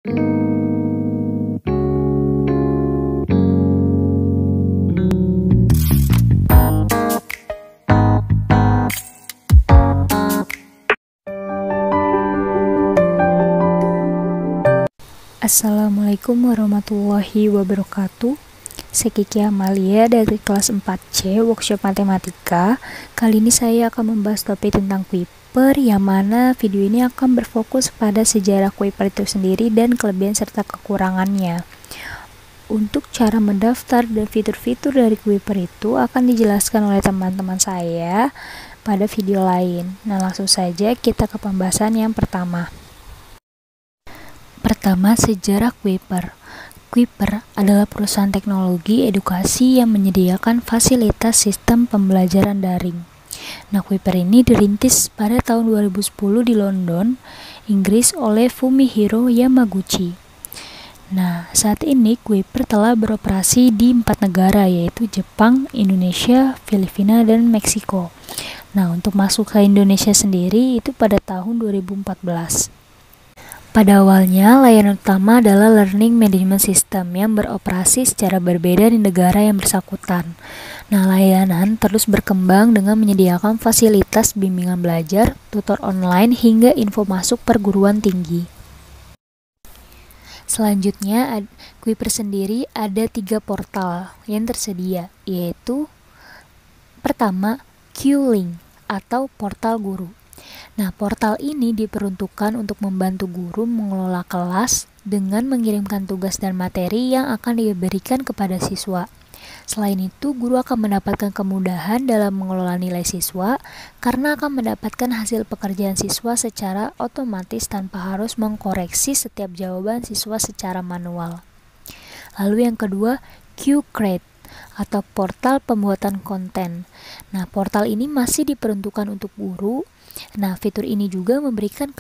Assalamualaikum warahmatullahi wabarakatuh. Saya Kiki Amalia dari kelas 4C Workshop Matematika. Kali ini saya akan membahas topik tentang Kuiper, yang mana video ini akan berfokus pada sejarah Kuiper itu sendiri dan kelebihan serta kekurangannya. Untuk cara mendaftar dan fitur-fitur dari Kuiper itu akan dijelaskan oleh teman-teman saya pada video lain. Nah, langsung saja kita ke pembahasan yang pertama. Pertama, sejarah Kuiper. Kuiper adalah perusahaan teknologi edukasi yang menyediakan fasilitas sistem pembelajaran daring. Nah, Kuiper ini dirintis pada tahun 2010 di London, Inggris oleh Fumihiro Yamaguchi. Nah, saat ini Kuiper telah beroperasi di 4 negara, yaitu Jepang, Indonesia, Filipina, dan Meksiko. Nah, untuk masuk ke Indonesia sendiri itu pada tahun 2014. Pada awalnya, layanan utama adalah Learning Management System yang beroperasi secara berbeda di negara yang bersangkutan. Nah, layanan terus berkembang dengan menyediakan fasilitas bimbingan belajar, tutor online, hingga info masuk perguruan tinggi. Selanjutnya, Kuiper sendiri ada 3 portal yang tersedia, yaitu pertama, Q-Link atau portal guru. Nah, portal ini diperuntukkan untuk membantu guru mengelola kelas dengan mengirimkan tugas dan materi yang akan diberikan kepada siswa. Selain itu, guru akan mendapatkan kemudahan dalam mengelola nilai siswa karena akan mendapatkan hasil pekerjaan siswa secara otomatis tanpa harus mengkoreksi setiap jawaban siswa secara manual. Lalu yang kedua, Q-Create atau portal pembuatan konten. Nah, portal ini masih diperuntukkan untuk guru. Nah, fitur ini juga memberikan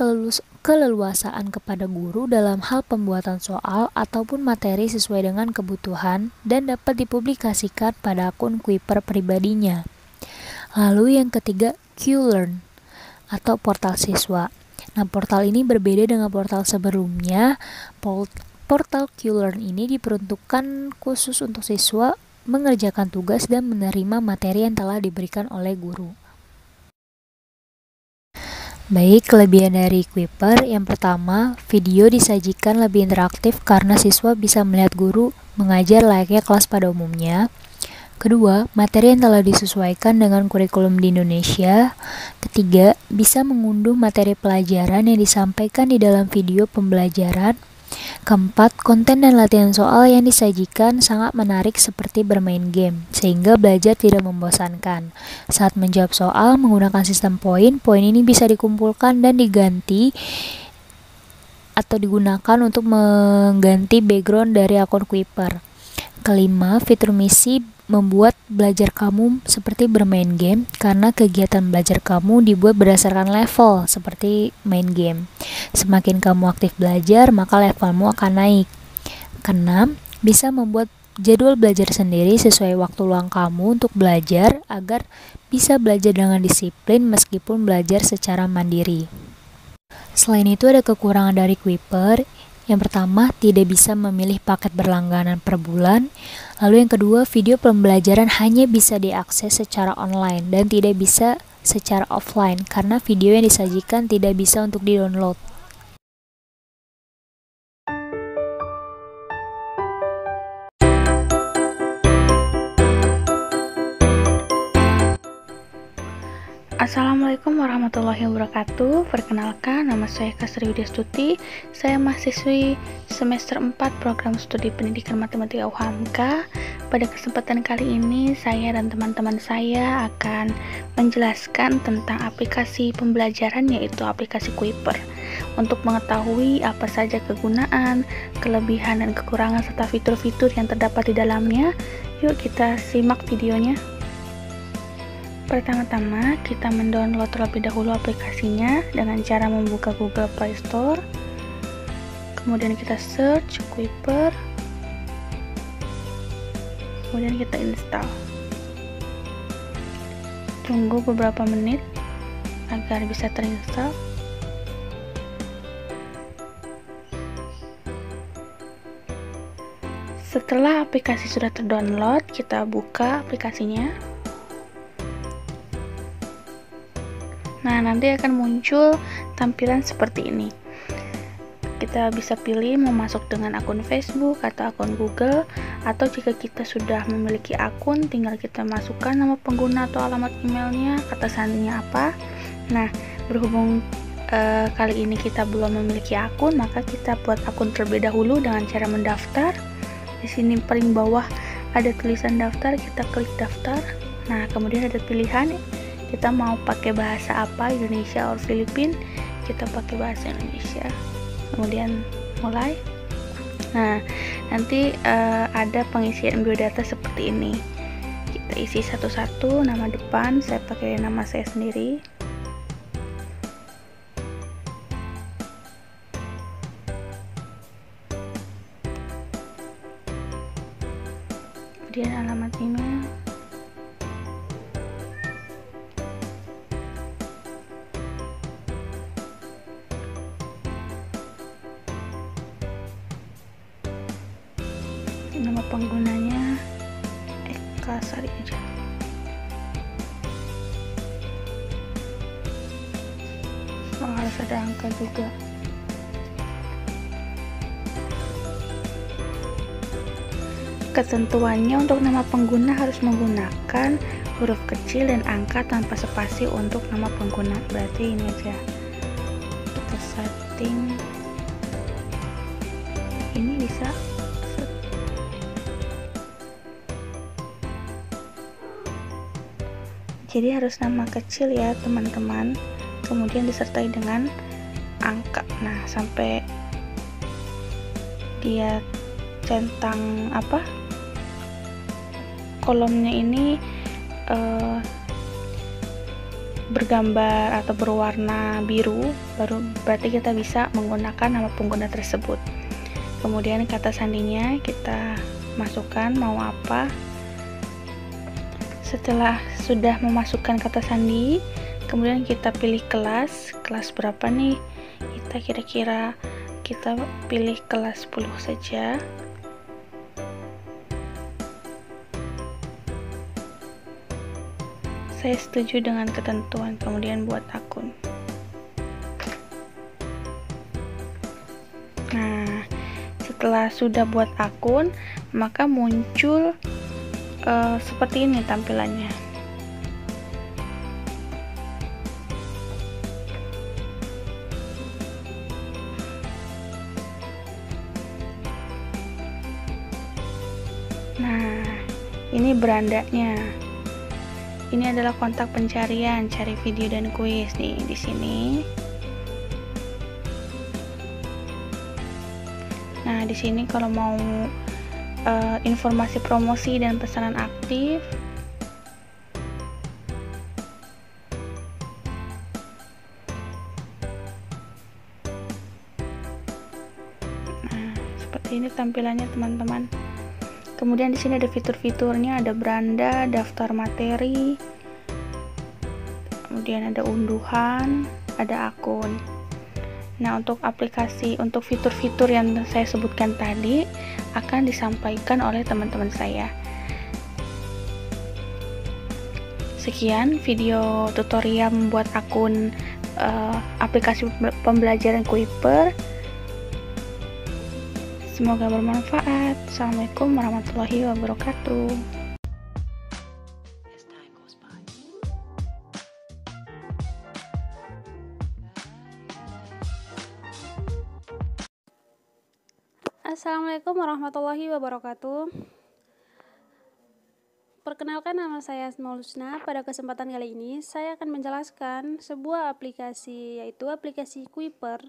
keleluasaan kepada guru dalam hal pembuatan soal ataupun materi sesuai dengan kebutuhan dan dapat dipublikasikan pada akun Kuiper pribadinya. Lalu yang ketiga, Q-Learn atau portal siswa. Nah, portal ini berbeda dengan portal sebelumnya. Portal Q-Learn ini diperuntukkan khusus untuk siswa mengerjakan tugas dan menerima materi yang telah diberikan oleh guru. Baik, kelebihan dari Kuiper yang pertama, video disajikan lebih interaktif karena siswa bisa melihat guru mengajar layaknya kelas pada umumnya. Kedua, materi yang telah disesuaikan dengan kurikulum di Indonesia. Ketiga, bisa mengunduh materi pelajaran yang disampaikan di dalam video pembelajaran. Keempat, konten dan latihan soal yang disajikan sangat menarik seperti bermain game, sehingga belajar tidak membosankan. Saat menjawab soal menggunakan sistem poin ini bisa dikumpulkan dan diganti atau digunakan untuk mengganti background dari akun Kuiper. Kelima, fitur misi membuat belajar kamu seperti bermain game karena kegiatan belajar kamu dibuat berdasarkan level seperti main game. Semakin kamu aktif belajar, maka levelmu akan naik. Keenam, bisa membuat jadwal belajar sendiri sesuai waktu luang kamu untuk belajar agar bisa belajar dengan disiplin meskipun belajar secara mandiri. Selain itu, ada kekurangan dari Kuiper. Yang pertama, tidak bisa memilih paket berlangganan per bulan. Lalu yang kedua, video pembelajaran hanya bisa diakses secara online dan tidak bisa secara offline karena video yang disajikan tidak bisa untuk di-download. Assalamualaikum warahmatullahi wabarakatuh. Perkenalkan, nama saya Kasri Widyastuti. Saya mahasiswi semester 4 program studi pendidikan matematika UHAMKA. Pada kesempatan kali ini, saya dan teman-teman saya akan menjelaskan tentang aplikasi pembelajaran, yaitu aplikasi Kuiper. Untuk mengetahui apa saja kegunaan, kelebihan dan kekurangan serta fitur-fitur yang terdapat di dalamnya, yuk kita simak videonya. Pertama-tama, kita mendownload terlebih dahulu aplikasinya dengan cara membuka Google Play Store. Kemudian kita search Kuiper. Kemudian kita install. Tunggu beberapa menit agar bisa terinstall. Setelah aplikasi sudah terdownload, kita buka aplikasinya. Nah, nanti akan muncul tampilan seperti ini. Kita bisa pilih mau masuk dengan akun Facebook atau akun Google, atau jika kita sudah memiliki akun, tinggal kita masukkan nama pengguna atau alamat emailnya, kata sandinya apa. Nah, berhubung kali ini kita belum memiliki akun, maka kita buat akun terlebih dahulu dengan cara mendaftar. Di sini paling bawah ada tulisan daftar, kita klik daftar. Nah, kemudian ada pilihan kita mau pakai bahasa apa, Indonesia atau Filipina. Kita pakai bahasa Indonesia. Kemudian mulai. Nah, nanti ada pengisian biodata seperti ini. Kita isi satu-satu. Nama depan saya pakai nama saya sendiri. Kemudian alamat email. Nama penggunanya Eka Sari aja. Harus ada angka juga. Ketentuannya untuk nama pengguna harus menggunakan huruf kecil dan angka tanpa spasi untuk nama pengguna. Berarti ini aja. Kita setting. Ini bisa. Jadi harus nama kecil ya teman-teman, kemudian disertai dengan angka. Nah, sampai dia centang kolomnya ini bergambar atau berwarna biru, baru berarti kita bisa menggunakan nama pengguna tersebut. Kemudian kata sandinya kita masukkan mau apa. Setelah sudah memasukkan kata sandi, kemudian kita pilih kelas berapa nih, kita pilih kelas 10 saja. Saya setuju dengan ketentuan, kemudian buat akun. Nah, setelah sudah buat akun, maka muncul seperti ini tampilannya. Nah, ini berandanya. Ini adalah kontak pencarian, cari video dan kuis nih di sini. Nah, di sini kalau mau informasi promosi dan pesanan aktif, nah seperti ini tampilannya teman-teman. Kemudian di sini ada fitur-fiturnya, ada beranda, daftar materi, kemudian ada unduhan, ada akun. Nah, untuk fitur-fitur yang saya sebutkan tadi akan disampaikan oleh teman-teman saya. Sekian video tutorial membuat akun aplikasi pembelajaran Kuiper. Semoga bermanfaat. Assalamualaikum warahmatullahi wabarakatuh. Assalamualaikum warahmatullahi wabarakatuh. Perkenalkan, nama saya Asmaul Husna. Pada kesempatan kali ini saya akan menjelaskan sebuah aplikasi, yaitu aplikasi Kuiper.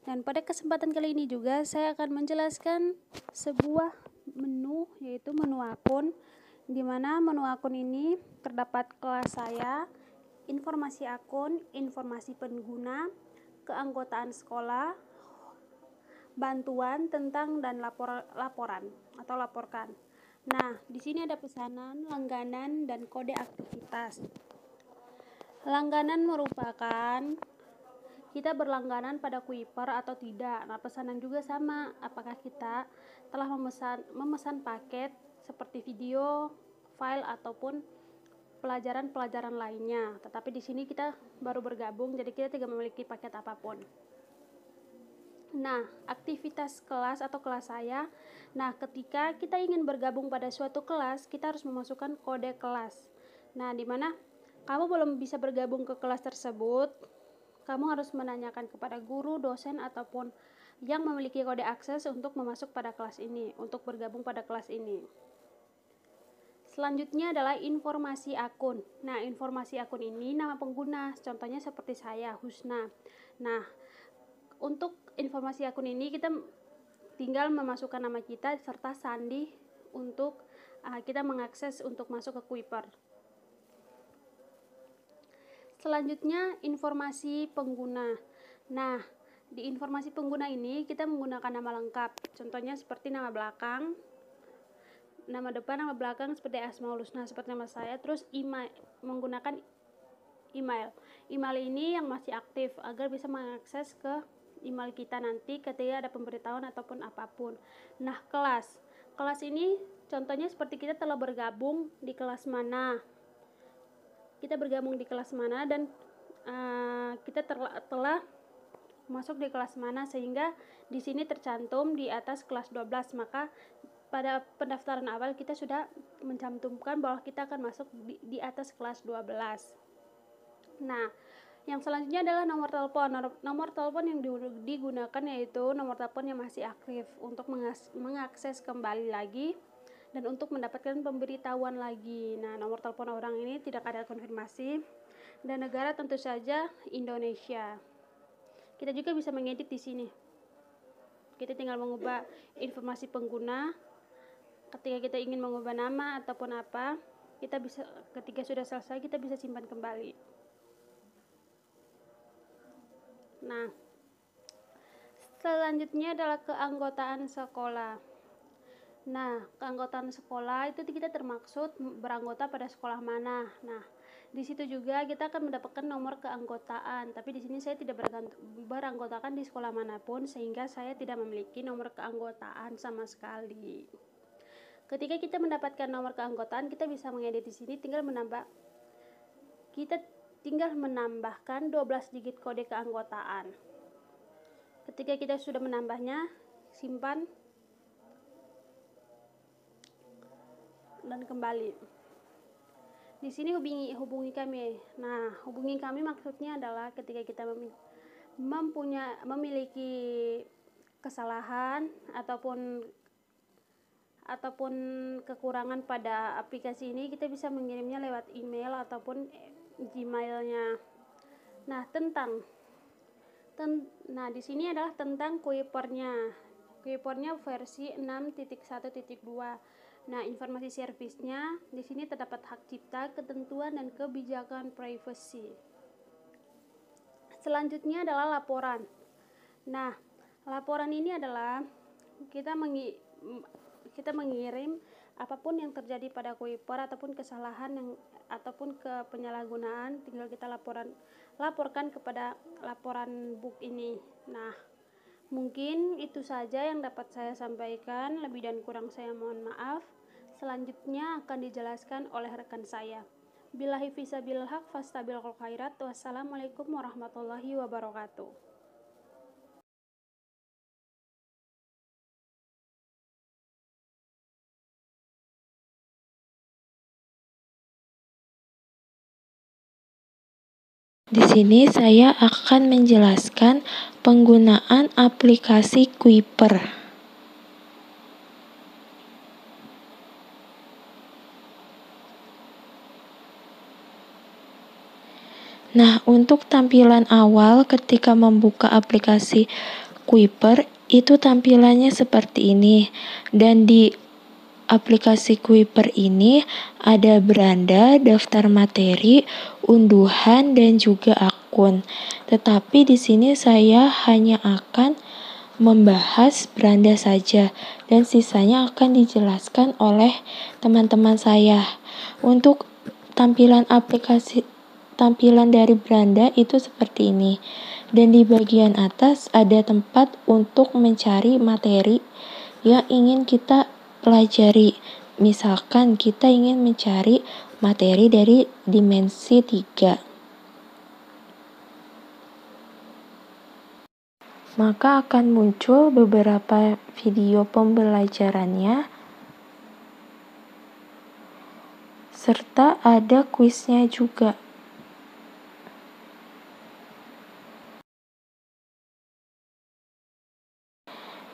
Dan pada kesempatan kali ini juga saya akan menjelaskan sebuah menu, yaitu menu akun, di mana menu akun ini terdapat kelas saya, informasi akun, informasi pengguna, keanggotaan sekolah, bantuan tentang dan laporan atau laporkan. Nah, di sini ada pesanan, langganan, dan kode aktivitas. Langganan merupakan kita berlangganan pada Kuiper atau tidak. Nah, pesanan juga sama, apakah kita telah memesan paket seperti video, file ataupun pelajaran-pelajaran lainnya. Tetapi di sini kita baru bergabung, jadi kita tidak memiliki paket apapun. Nah, aktivitas kelas atau kelas saya. Nah, ketika kita ingin bergabung pada suatu kelas, kita harus memasukkan kode kelas. Nah, di mana kamu belum bisa bergabung ke kelas tersebut, kamu harus menanyakan kepada guru, dosen, ataupun yang memiliki kode akses untuk masuk pada kelas ini, untuk bergabung pada kelas ini. Selanjutnya adalah informasi akun. Nah, informasi akun ini nama pengguna, contohnya seperti saya, Husna. Nah, untuk informasi akun ini kita tinggal memasukkan nama kita serta sandi untuk kita mengakses untuk masuk ke Kuiper. Selanjutnya informasi pengguna. Nah, di informasi pengguna ini kita menggunakan nama lengkap. Contohnya seperti nama belakang, nama depan, nama belakang seperti Asmaul Husna seperti nama saya. Terus email, menggunakan email. Email ini yang masih aktif agar bisa mengakses ke email kita nanti ketika ada pemberitahuan ataupun apapun. Nah, kelas. Kelas ini contohnya seperti kita telah bergabung di kelas mana. Kita bergabung di kelas mana dan kita telah masuk di kelas mana, sehingga di sini tercantum di atas kelas 12. Maka pada pendaftaran awal kita sudah mencantumkan bahwa kita akan masuk di atas kelas 12. Nah, yang selanjutnya adalah nomor telepon. Nomor telepon yang digunakan yaitu nomor telepon yang masih aktif untuk mengakses kembali lagi dan untuk mendapatkan pemberitahuan lagi. Nah, nomor telepon orang ini tidak ada konfirmasi dan negara tentu saja Indonesia. Kita juga bisa mengedit di sini. Kita tinggal mengubah informasi pengguna. Ketika kita ingin mengubah nama ataupun apa, kita bisa, ketika sudah selesai kita bisa simpan kembali. Nah, selanjutnya adalah keanggotaan sekolah. Nah, keanggotaan sekolah itu kita termaksud beranggota pada sekolah mana. Nah, di situ juga kita akan mendapatkan nomor keanggotaan. Tapi di sini saya tidak beranggotakan di sekolah manapun, sehingga saya tidak memiliki nomor keanggotaan sama sekali. Ketika kita mendapatkan nomor keanggotaan, kita bisa mengedit di sini, tinggal menambahkan 12 digit kode keanggotaan. Ketika kita sudah menambahnya, simpan dan kembali. Di sini hubungi kami. Nah, hubungi kami maksudnya adalah ketika kita memiliki kesalahan ataupun kekurangan pada aplikasi ini, kita bisa mengirimnya lewat email ataupun Gmail-nya. Nah, di sini adalah tentang Kuipernya. Kuipernya versi 6.1.2. Nah, informasi servisnya di sini terdapat hak cipta, ketentuan dan kebijakan privasi. Selanjutnya adalah laporan. Nah, laporan ini adalah kita mengirim apapun yang terjadi pada Kuiper ataupun kesalahan ataupun penyalahgunaan, tinggal kita laporkan kepada laporan book ini. Nah, mungkin itu saja yang dapat saya sampaikan. Lebih dan kurang saya mohon maaf. Selanjutnya akan dijelaskan oleh rekan saya. Billahi fisabilil haq fastabiqul khairat. Wassalamualaikum warahmatullahi wabarakatuh. Di sini saya akan menjelaskan penggunaan aplikasi Kuiper. Nah, untuk tampilan awal ketika membuka aplikasi Kuiper, itu tampilannya seperti ini. Dan di aplikasi Kuiper ini ada beranda, daftar materi, unduhan, dan juga akun. Tetapi di sini saya hanya akan membahas beranda saja, dan sisanya akan dijelaskan oleh teman-teman saya. Untuk tampilan aplikasi tampilan dari beranda itu seperti ini. Dan di bagian atas ada tempat untuk mencari materi yang ingin kita pelajari. Misalkan kita ingin mencari materi dari dimensi 3. Maka akan muncul beberapa video pembelajarannya serta ada kuisnya juga.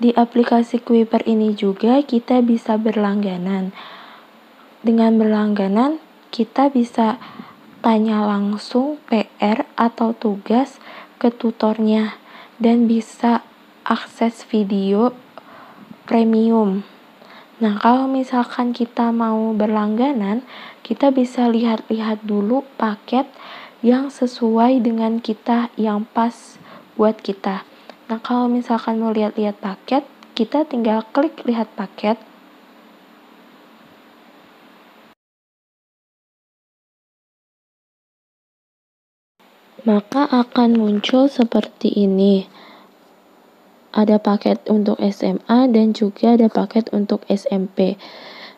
Di aplikasi Kuiper ini juga kita bisa berlangganan. Dengan berlangganan, kita bisa tanya langsung PR atau tugas ke tutornya dan bisa akses video premium. Nah, kalau misalkan kita mau berlangganan, kita bisa lihat-lihat dulu paket yang sesuai dengan kita, yang pas buat kita. Nah, kalau misalkan mau lihat-lihat paket, kita tinggal klik lihat paket. Maka akan muncul seperti ini. Ada paket untuk SMA dan juga ada paket untuk SMP.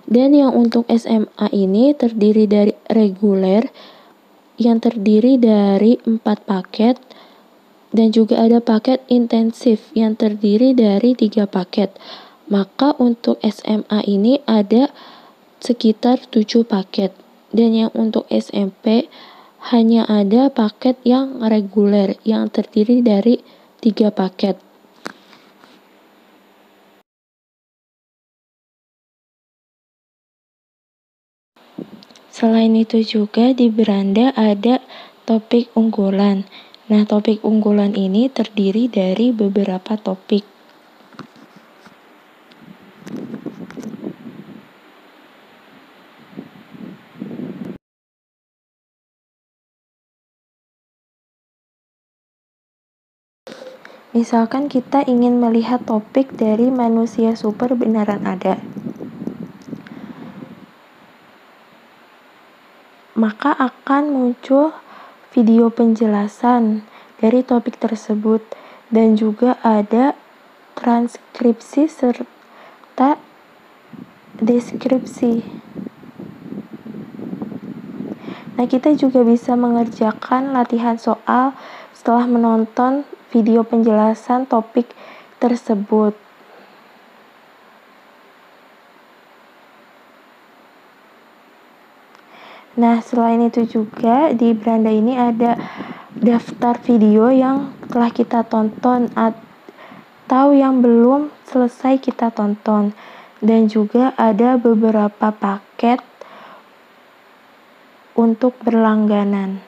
Dan yang untuk SMA ini terdiri dari reguler yang terdiri dari 4 paket dan juga ada paket intensif yang terdiri dari 3 paket. Maka untuk SMA ini ada sekitar 7 paket. Dan yang untuk SMP hanya ada paket yang reguler yang terdiri dari 3 paket. Selain itu juga di beranda ada topik unggulan. Nah, topik unggulan ini terdiri dari beberapa topik. Misalkan kita ingin melihat topik dari manusia super beneran ada. Maka akan muncul video penjelasan dari topik tersebut dan juga ada transkripsi serta deskripsi. Nah, kita juga bisa mengerjakan latihan soal setelah menonton video penjelasan topik tersebut. Nah, selain itu juga di beranda ini ada daftar video yang telah kita tonton atau yang belum selesai kita tonton. Dan juga ada beberapa paket untuk berlangganan.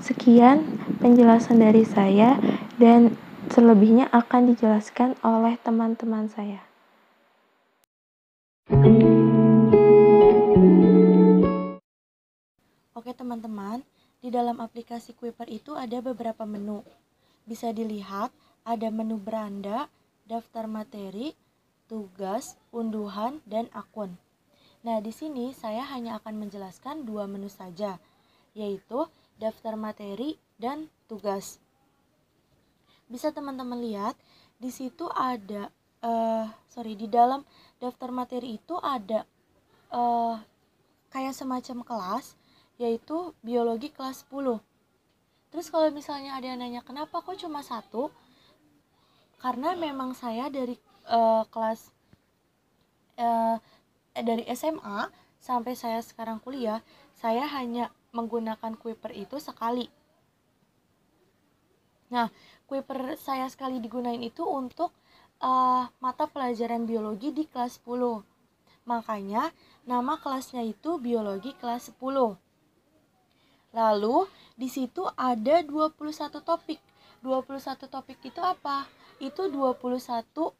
Sekian penjelasan dari saya dan selebihnya akan dijelaskan oleh teman-teman saya. Oke teman-teman, di dalam aplikasi Kuiper itu ada beberapa menu. Bisa dilihat ada menu beranda, daftar materi, tugas, unduhan, dan akun. Nah, di sini saya hanya akan menjelaskan 2 menu saja, yaitu daftar materi dan tugas. Bisa teman-teman lihat, di situ ada di dalam daftar materi itu ada kayak semacam kelas, yaitu biologi kelas 10. Terus kalau misalnya ada yang nanya kenapa kok cuma 1? Karena memang saya dari dari SMA sampai saya sekarang kuliah, saya hanya menggunakan Kuiper itu sekali. Nah, Kuiper saya sekali digunain itu untuk mata pelajaran biologi di kelas 10. Makanya nama kelasnya itu biologi kelas 10. Lalu di situ ada 21 topik. 21 topik itu apa? Itu 21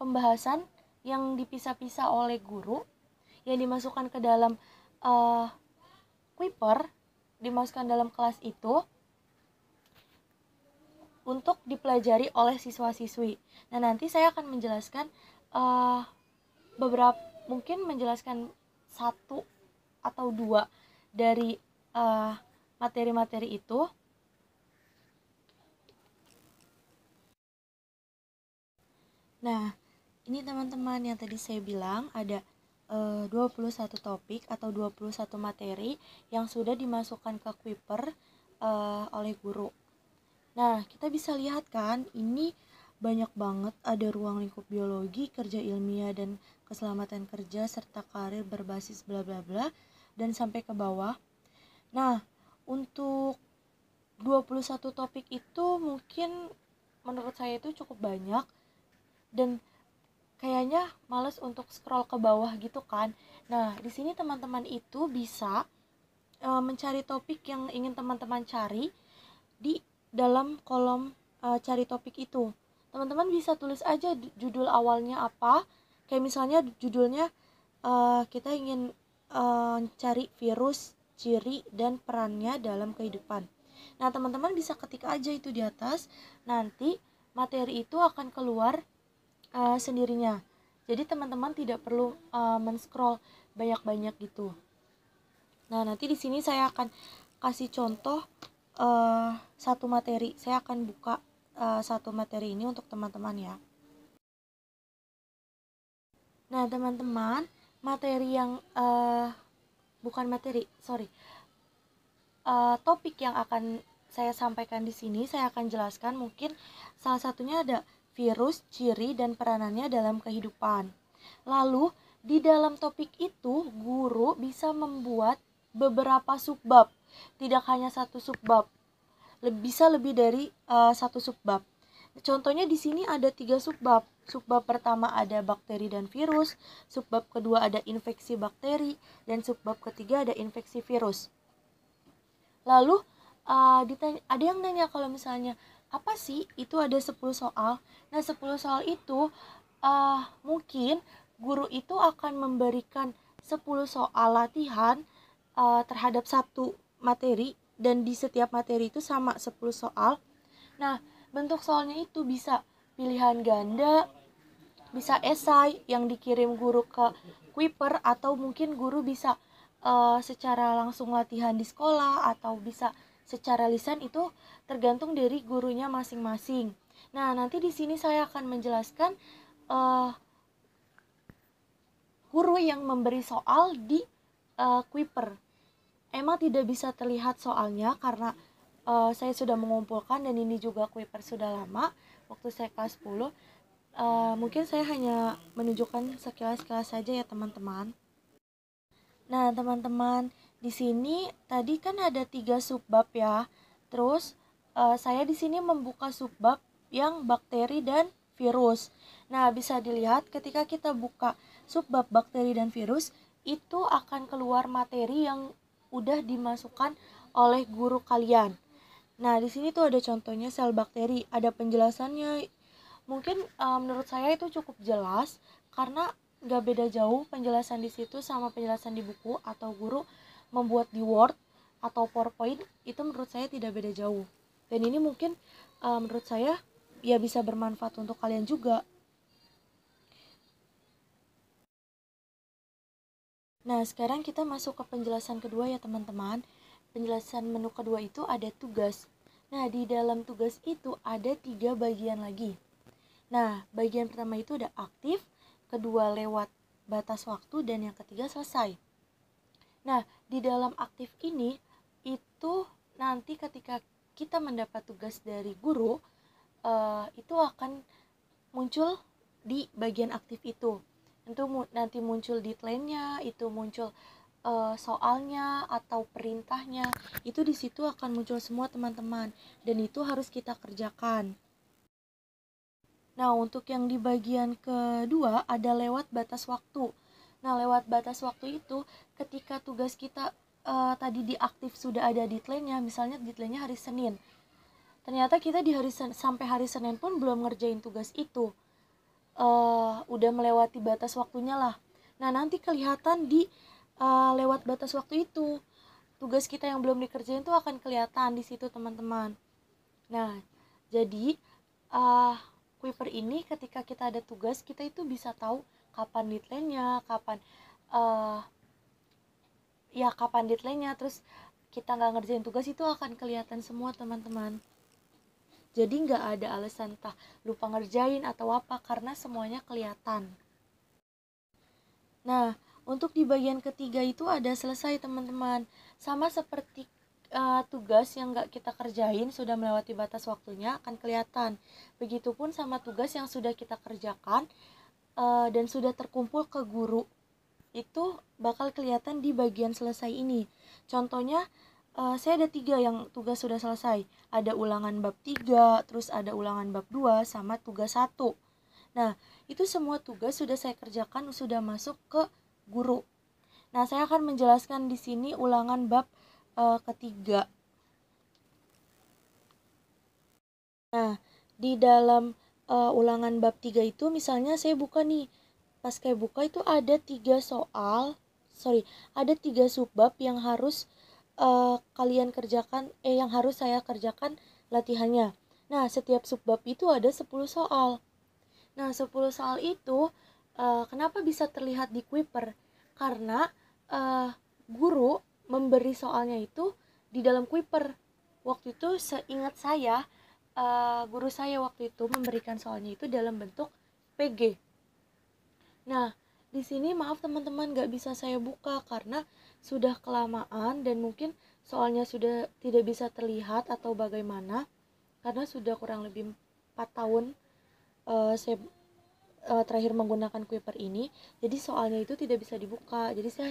pembahasan yang dipisah-pisah oleh guru yang dimasukkan ke dalam Kuiper, dimasukkan dalam kelas itu untuk dipelajari oleh siswa-siswi. Nah, nanti saya akan menjelaskan mungkin menjelaskan satu atau dua dari materi-materi itu. Nah, ini teman-teman yang tadi saya bilang ada 21 topik atau 21 materi yang sudah dimasukkan ke Kuiper oleh guru. Nah, kita bisa lihat kan, ini banyak banget, ada ruang lingkup biologi, kerja ilmiah dan keselamatan kerja, serta karir berbasis bla bla bla, dan sampai ke bawah. Nah, untuk 21 topik itu mungkin menurut saya itu cukup banyak, dan kayaknya males untuk scroll ke bawah gitu kan. Nah, di sini teman-teman itu bisa mencari topik yang ingin teman-teman cari di dalam kolom cari topik itu. Teman-teman bisa tulis aja judul awalnya apa. Kayak misalnya judulnya kita ingin cari virus, ciri, dan perannya dalam kehidupan. Nah, teman-teman bisa ketik aja itu di atas. Nanti materi itu akan keluar sendirinya. Jadi teman-teman tidak perlu men-scroll banyak-banyak gitu. Nah, nanti di sini saya akan kasih contoh satu materi. Saya akan buka satu materi ini untuk teman-teman ya. Nah, teman-teman, materi yang topik yang akan saya sampaikan di sini, saya akan jelaskan. Mungkin salah satunya ada virus, ciri, dan peranannya dalam kehidupan. Lalu, di dalam topik itu, guru bisa membuat beberapa subbab, tidak hanya satu subbab, bisa lebih dari satu subbab. Contohnya di sini ada 3 subbab. Subbab pertama ada bakteri dan virus, subbab kedua ada infeksi bakteri, dan subbab ketiga ada infeksi virus. Lalu ada yang nanya kalau misalnya apa sih itu ada 10 soal. Nah, 10 soal itu mungkin guru itu akan memberikan 10 soal latihan terhadap satu materi, dan di setiap materi itu sama 10 soal. Nah, bentuk soalnya itu bisa pilihan ganda, bisa esai yang dikirim guru ke Kuiper, atau mungkin guru bisa secara langsung latihan di sekolah, atau bisa secara lisan. Itu tergantung dari gurunya masing-masing. Nah, nanti di sini saya akan menjelaskan guru yang memberi soal di Kuiper. Emang tidak bisa terlihat soalnya karena saya sudah mengumpulkan, dan ini juga Kuiper sudah lama, waktu saya kelas 10. Mungkin saya hanya menunjukkan sekilas-sekilas saja ya teman-teman. Nah, teman-teman, di sini tadi kan ada 3 subbab ya. Terus saya di sini membuka subbab yang bakteri dan virus. Nah, bisa dilihat ketika kita buka subbab bakteri dan virus, itu akan keluar materi yang udah dimasukkan oleh guru kalian. Nah, di sini tuh ada contohnya sel bakteri, ada penjelasannya. Mungkin menurut saya itu cukup jelas karena nggak beda jauh penjelasan di situ sama penjelasan di buku, atau guru membuat di Word atau PowerPoint, itu menurut saya tidak beda jauh. Dan ini mungkin menurut saya ya bisa bermanfaat untuk kalian juga. Nah, sekarang kita masuk ke penjelasan kedua ya teman-teman. Penjelasan menu kedua itu ada tugas. Nah, di dalam tugas itu ada 3 bagian lagi. Nah, bagian pertama itu ada aktif, kedua lewat batas waktu, dan yang ketiga selesai. Nah, di dalam aktif ini, itu nanti ketika kita mendapat tugas dari guru, itu akan muncul di bagian aktif itu. Itu nanti muncul deadline-nya, itu muncul soalnya atau perintahnya, itu di situ akan muncul semua teman-teman, dan itu harus kita kerjakan. Nah, untuk yang di bagian kedua ada lewat batas waktu. Nah, lewat batas waktu itu ketika tugas kita tadi di aktif sudah ada deadline-nya, misalnya deadline-nya hari Senin. Ternyata kita di sampai hari Senin pun belum ngerjain tugas itu. Udah melewati batas waktunya lah. Nah, nanti kelihatan di lewat batas waktu itu, tugas kita yang belum dikerjain tuh akan kelihatan di situ teman-teman. Nah, jadi Kuiper ini ketika kita ada tugas, kita itu bisa tahu kapan deadline-nya, kapan ya kapan deadline-nya, terus kita nggak ngerjain tugas itu akan kelihatan semua teman-teman. Jadi nggak ada alasan entah lupa ngerjain atau apa, karena semuanya kelihatan. Nah, untuk di bagian ketiga itu ada selesai teman-teman. Sama seperti tugas yang nggak kita kerjain sudah melewati batas waktunya akan kelihatan. Begitupun sama tugas yang sudah kita kerjakan dan sudah terkumpul ke guru, itu bakal kelihatan di bagian selesai ini. Contohnya saya ada 3 yang tugas sudah selesai. Ada ulangan bab 3, terus ada ulangan bab 2, sama tugas 1. Nah, itu semua tugas sudah saya kerjakan, sudah masuk ke guru. Nah, saya akan menjelaskan di sini ulangan bab ketiga. Nah, di dalam ulangan bab 3 itu misalnya saya buka nih. Pas kayak buka itu ada 3 subbab yang harus kalian kerjakan, yang harus saya kerjakan latihannya. Nah, setiap subbab itu ada 10 soal. Nah, 10 soal itu kenapa bisa terlihat di Kuiper? Karena guru memberi soalnya itu di dalam Kuiper. Waktu itu seingat saya, guru saya waktu itu memberikan soalnya itu dalam bentuk PG. Nah, di sini maaf teman-teman gak bisa saya buka karena sudah kelamaan dan mungkin soalnya sudah tidak bisa terlihat atau bagaimana, karena sudah kurang lebih 4 tahun saya terakhir menggunakan Kuiper ini, jadi soalnya itu tidak bisa dibuka. Jadi saya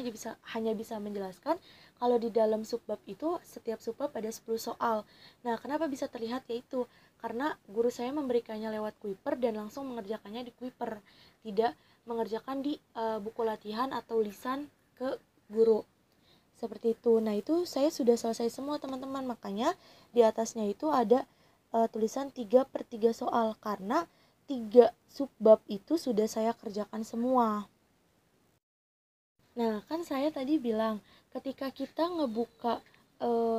hanya bisa menjelaskan kalau di dalam subbab itu setiap subbab ada 10 soal. Nah, kenapa bisa terlihat? Yaitu karena guru saya memberikannya lewat Kuiper dan langsung mengerjakannya di Kuiper, tidak mengerjakan di buku latihan atau lisan ke guru. Seperti itu. Nah, itu saya sudah selesai semua teman-teman. Makanya di atasnya itu ada tulisan 3/3 soal, karena 3 subbab itu sudah saya kerjakan semua. Nah, kan saya tadi bilang ketika kita ngebuka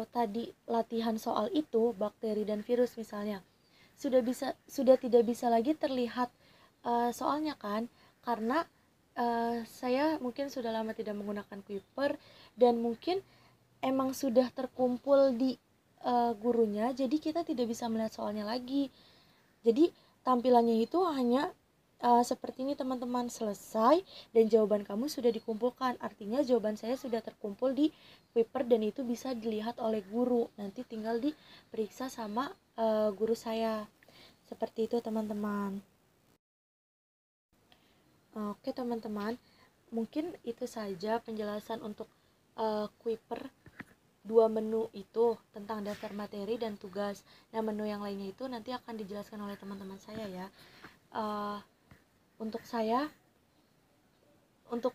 tadi latihan soal itu, bakteri dan virus misalnya, sudah tidak bisa lagi terlihat soalnya kan, karena saya mungkin sudah lama tidak menggunakan Kuiper dan mungkin emang sudah terkumpul di gurunya, jadi kita tidak bisa melihat soalnya lagi. Jadi tampilannya itu hanya seperti ini teman-teman, selesai dan jawaban kamu sudah dikumpulkan. Artinya jawaban saya sudah terkumpul di Kuiper dan itu bisa dilihat oleh guru. Nanti tinggal diperiksa sama guru saya. Seperti itu teman-teman. Oke teman-teman, mungkin itu saja penjelasan untuk Kuiper 2 menu itu tentang daftar materi dan tugas. Nah, menu yang lainnya itu nanti akan dijelaskan oleh teman-teman saya ya. Untuk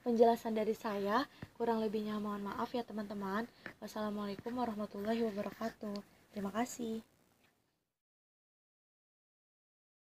penjelasan dari saya, kurang lebihnya mohon maaf ya teman-teman. Wassalamualaikum warahmatullahi wabarakatuh. Terima kasih.